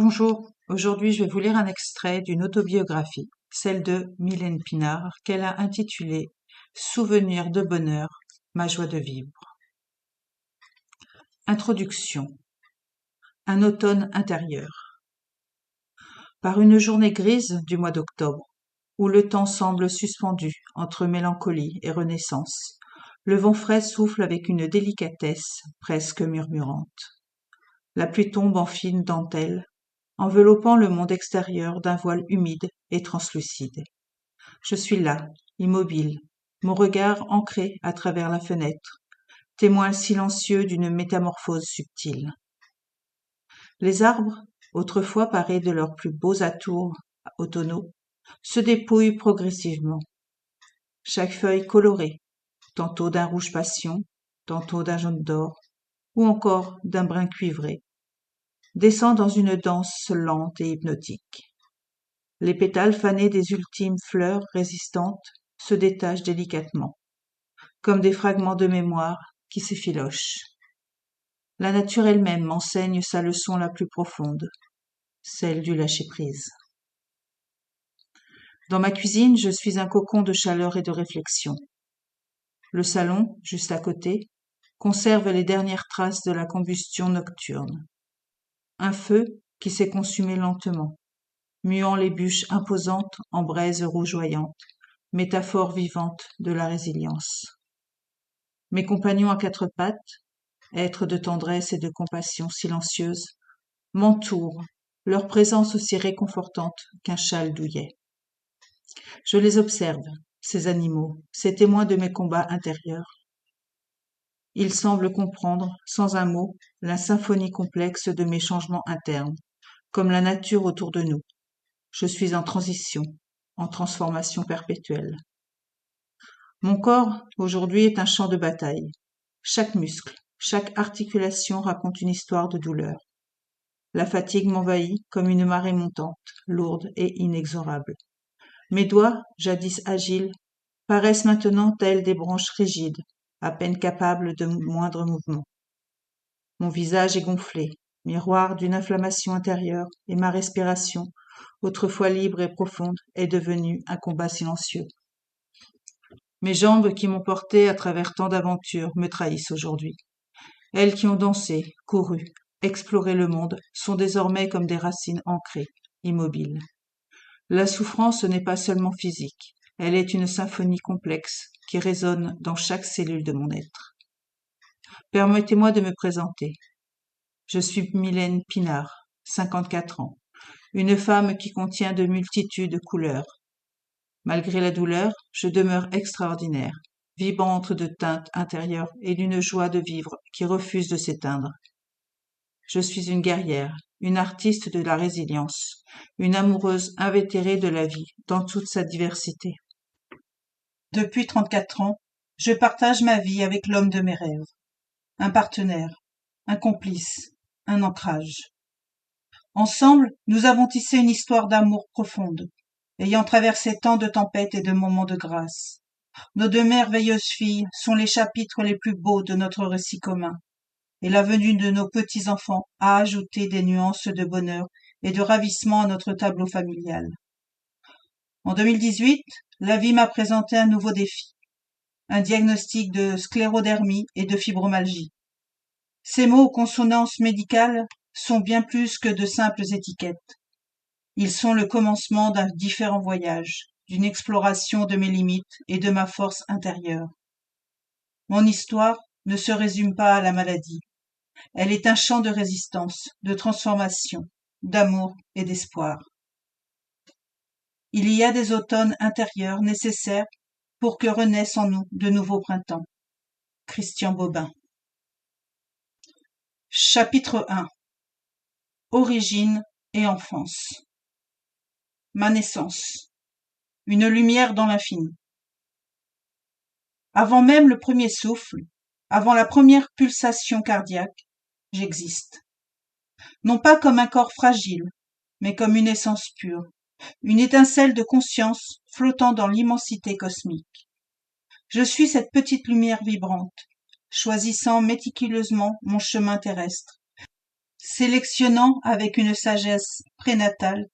Bonjour, aujourd'hui je vais vous lire un extrait d'une autobiographie, celle de Mylène Pinard, qu'elle a intitulée Souvenirs de bonheur, ma joie de vivre. Introduction. Un automne intérieur. Par une journée grise du mois d'octobre, où le temps semble suspendu entre mélancolie et renaissance, le vent frais souffle avec une délicatesse presque murmurante. La pluie tombe en fine dentelle, enveloppant le monde extérieur d'un voile humide et translucide. Je suis là, immobile, mon regard ancré à travers la fenêtre, témoin silencieux d'une métamorphose subtile. Les arbres, autrefois parés de leurs plus beaux atours automnaux, se dépouillent progressivement. Chaque feuille colorée, tantôt d'un rouge passion, tantôt d'un jaune d'or, ou encore d'un brun cuivré, descend dans une danse lente et hypnotique. Les pétales fanés des ultimes fleurs résistantes se détachent délicatement, comme des fragments de mémoire qui s'effilochent. La nature elle-même m'enseigne sa leçon la plus profonde, celle du lâcher-prise. Dans ma cuisine, je suis un cocon de chaleur et de réflexion. Le salon, juste à côté, conserve les dernières traces de la combustion nocturne. Un feu qui s'est consumé lentement, muant les bûches imposantes en braises rougeoyantes, métaphore vivante de la résilience. Mes compagnons à quatre pattes, êtres de tendresse et de compassion silencieuse, m'entourent, leur présence aussi réconfortante qu'un châle douillet. Je les observe, ces animaux, ces témoins de mes combats intérieurs. Ils semblent comprendre, sans un mot, la symphonie complexe de mes changements internes, comme la nature autour de nous. Je suis en transition, en transformation perpétuelle. Mon corps, aujourd'hui, est un champ de bataille. Chaque muscle, chaque articulation raconte une histoire de douleur. La fatigue m'envahit comme une marée montante, lourde et inexorable. Mes doigts, jadis agiles, paraissent maintenant tels des branches rigides, à peine capables de moindre mouvement. Mon visage est gonflé, miroir d'une inflammation intérieure, et ma respiration, autrefois libre et profonde, est devenue un combat silencieux. Mes jambes qui m'ont porté à travers tant d'aventures me trahissent aujourd'hui. Elles qui ont dansé, couru, exploré le monde, sont désormais comme des racines ancrées, immobiles. La souffrance n'est pas seulement physique, elle est une symphonie complexe qui résonne dans chaque cellule de mon être. Permettez-moi de me présenter. Je suis Mylène Pinard, 54 ans, une femme qui contient de multitudes couleurs. Malgré la douleur, je demeure extraordinaire, vibrante de teintes intérieures et d'une joie de vivre qui refuse de s'éteindre. Je suis une guerrière, une artiste de la résilience, une amoureuse invétérée de la vie dans toute sa diversité. Depuis 34 ans, je partage ma vie avec l'homme de mes rêves. Un partenaire, un complice, un ancrage. Ensemble, nous avons tissé une histoire d'amour profonde, ayant traversé tant de tempêtes et de moments de grâce. Nos deux merveilleuses filles sont les chapitres les plus beaux de notre récit commun, et la venue de nos petits-enfants a ajouté des nuances de bonheur et de ravissement à notre tableau familial. En 2018, la vie m'a présenté un nouveau défi, un diagnostic de sclérodermie et de fibromyalgie. Ces mots aux consonances médicales sont bien plus que de simples étiquettes. Ils sont le commencement d'un différent voyage, d'une exploration de mes limites et de ma force intérieure. Mon histoire ne se résume pas à la maladie. Elle est un champ de résistance, de transformation, d'amour et d'espoir. Il y a des automnes intérieurs nécessaires pour que renaissent en nous de nouveaux printemps. Christian Bobin. Chapitre 1. Origine et enfance. Ma naissance. Une lumière dans l'infini. Avant même le premier souffle, avant la première pulsation cardiaque, j'existe. Non pas comme un corps fragile, mais comme une essence pure, une étincelle de conscience flottant dans l'immensité cosmique. Je suis cette petite lumière vibrante, choisissant méticuleusement mon chemin terrestre, sélectionnant avec une sagesse prénatale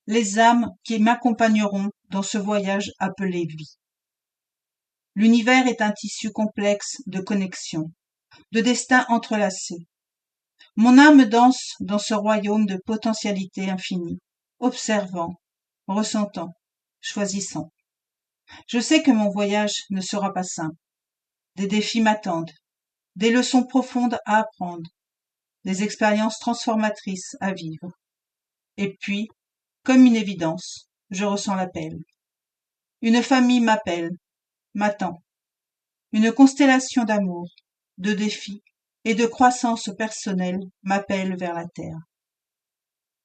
les âmes qui m'accompagneront dans ce voyage appelé vie. L'univers est un tissu complexe de connexions, de destins entrelacés. Mon âme danse dans ce royaume de potentialités infinies, observant, ressentant, choisissant. Je sais que mon voyage ne sera pas simple. Des défis m'attendent, des leçons profondes à apprendre, des expériences transformatrices à vivre. Et puis, comme une évidence, je ressens l'appel. Une famille m'appelle, m'attend. Une constellation d'amour, de défis et de croissance personnelle m'appelle vers la terre.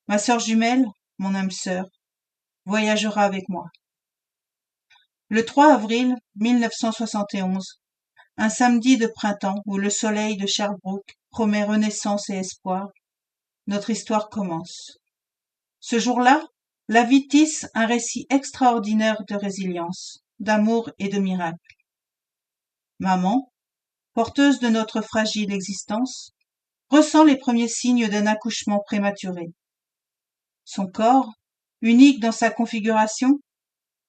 Ma sœur jumelle, mon âme sœur, voyagera avec moi. Le 3 avril 1971, un samedi de printemps où le soleil de Sherbrooke promet renaissance et espoir, notre histoire commence. Ce jour-là, la vie tisse un récit extraordinaire de résilience, d'amour et de miracle. Maman, porteuse de notre fragile existence, ressent les premiers signes d'un accouchement prématuré. Son corps, unique dans sa configuration,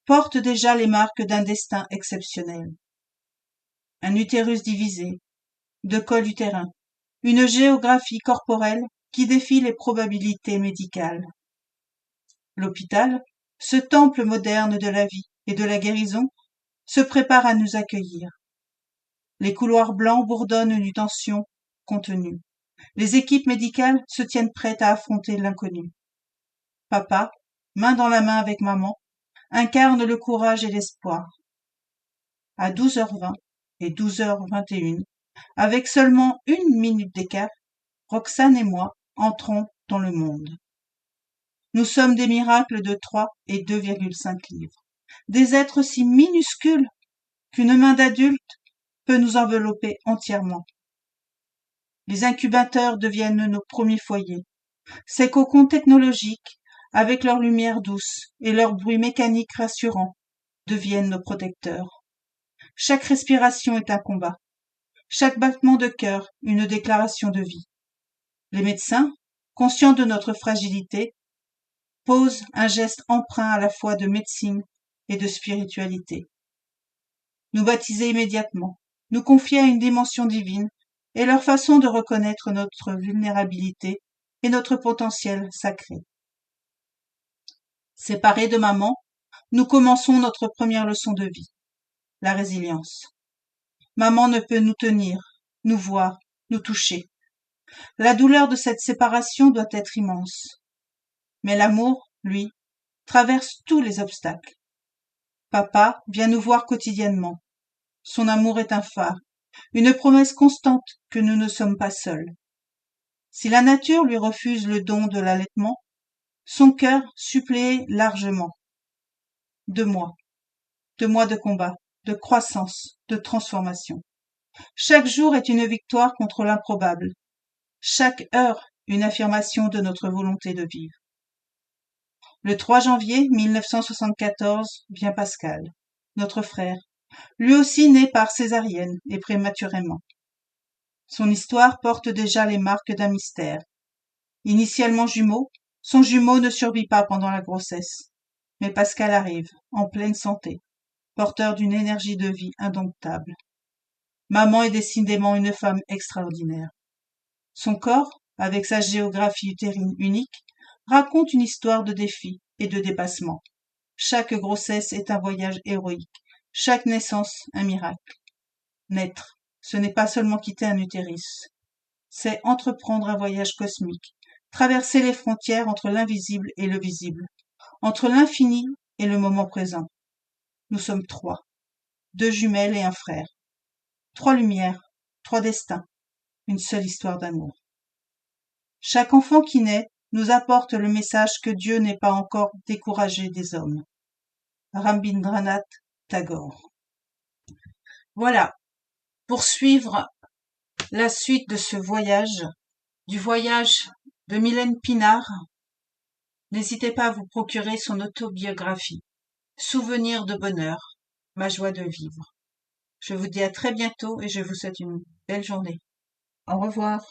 porte déjà les marques d'un destin exceptionnel. Un utérus divisé, deux cols utérins, une géographie corporelle qui défie les probabilités médicales. L'hôpital, ce temple moderne de la vie et de la guérison, se prépare à nous accueillir. Les couloirs blancs bourdonnent d'une tension contenue. Les équipes médicales se tiennent prêtes à affronter l'inconnu. Papa, main dans la main avec maman, incarne le courage et l'espoir. À 12h20 et 12h21, avec seulement 1 minute d'écart, Roxane et moi entrons dans le monde. Nous sommes des miracles de 3 et 2,5 livres, des êtres si minuscules qu'une main d'adulte peut nous envelopper entièrement. Les incubateurs deviennent nos premiers foyers. Ces cocons technologiques, avec leur lumière douce et leur bruit mécanique rassurant, deviennent nos protecteurs. Chaque respiration est un combat. Chaque battement de cœur, une déclaration de vie. Les médecins, conscients de notre fragilité, posent un geste empreint à la fois de médecine et de spiritualité. Nous baptiser immédiatement, nous confier à une dimension divine et leur façon de reconnaître notre vulnérabilité et notre potentiel sacré. Séparés de maman, nous commençons notre première leçon de vie, la résilience. Maman ne peut nous tenir, nous voir, nous toucher. La douleur de cette séparation doit être immense. Mais l'amour, lui, traverse tous les obstacles. Papa vient nous voir quotidiennement. Son amour est un phare, une promesse constante que nous ne sommes pas seuls. Si la nature lui refuse le don de l'allaitement, son cœur suppléait largement. 2 mois de combat, de croissance, de transformation. Chaque jour est une victoire contre l'improbable. Chaque heure, une affirmation de notre volonté de vivre. Le 3 janvier 1974 vient Pascal, notre frère, lui aussi né par césarienne et prématurément. Son histoire porte déjà les marques d'un mystère. Initialement jumeau, son jumeau ne survit pas pendant la grossesse. Mais Pascal arrive, en pleine santé, porteur d'une énergie de vie indomptable. Maman est décidément une femme extraordinaire. Son corps, avec sa géographie utérine unique, raconte une histoire de défis et de dépassement. Chaque grossesse est un voyage héroïque, chaque naissance un miracle. Naître, ce n'est pas seulement quitter un utérus, c'est entreprendre un voyage cosmique, traverser les frontières entre l'invisible et le visible, entre l'infini et le moment présent. Nous sommes 3, 2 jumelles et un frère. 3 lumières, 3 destins, une seule histoire d'amour. Chaque enfant qui naît nous apporte le message que Dieu n'est pas encore découragé des hommes. Rabindranath Tagore. Voilà, pour suivre la suite de ce voyage, du voyage de Mylène Pinard, n'hésitez pas à vous procurer son autobiographie, Souvenirs de bonheur, ma joie de vivre. Je vous dis à très bientôt et je vous souhaite une belle journée. Au revoir.